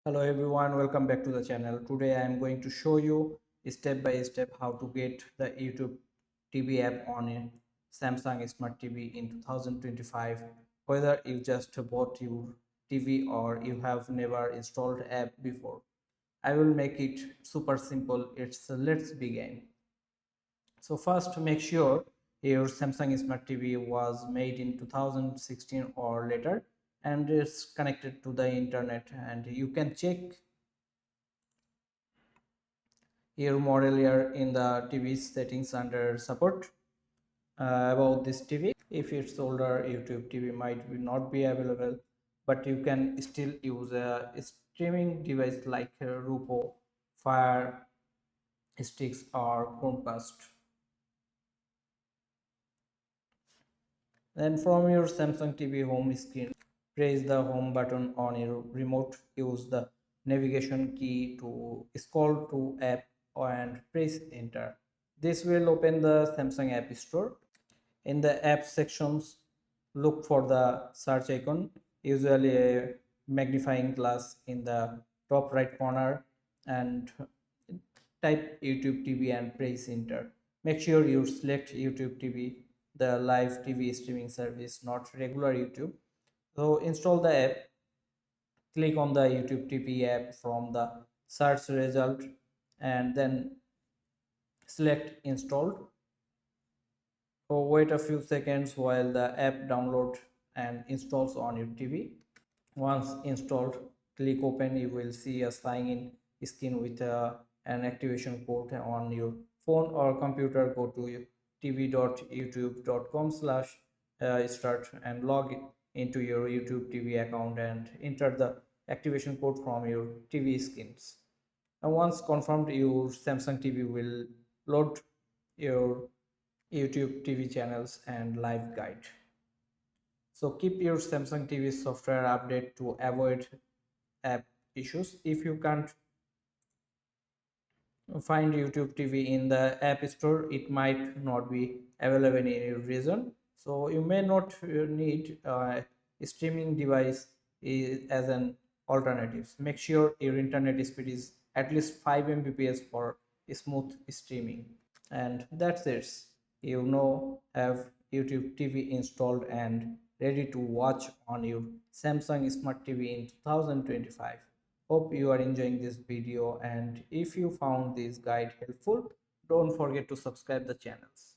Hello everyone, welcome back to the channel. Today I am going to show you step by step how to get the YouTube TV app on a Samsung Smart TV in 2025. Whether you just bought your TV or you have never installed app before, I will make it super simple. Let's begin. So first, make sure your Samsung Smart TV was made in 2016 or later and is connected to the internet, and you can check your model here in the TV settings under support. About this TV, if it's older, YouTube TV might not be available, but you can still use a streaming device like Rupo, Fire Sticks or Chromecast. Then from your Samsung TV home screen, press the home button on your remote. Use the navigation key to scroll to app and press enter. This will open the Samsung App Store. In the app sections, look for the search icon, usually a magnifying glass in the top right corner, and type YouTube TV and press enter. Make sure you select YouTube TV, the live TV streaming service, not regular YouTube. So install the app, click on the YouTube TV app from the search result, and then select installed. So wait a few seconds while the app downloads and installs on your TV. Once installed, click open. You will see a sign in screen with an activation code on your phone or computer. Go to tv.youtube.com/start and log into your YouTube TV account and enter the activation code from your TV screens. And once confirmed, your Samsung TV will load your YouTube TV channels and live guide. So keep your Samsung TV software update to avoid app issues. If you can't find YouTube TV in the app store, it might not be available in your region. So you may not need a streaming device as an alternative. Make sure your internet speed is at least 5 Mbps for smooth streaming. And that's it. You now have YouTube TV installed and ready to watch on your Samsung Smart TV in 2025. Hope you are enjoying this video, and if you found this guide helpful, don't forget to subscribe the channels.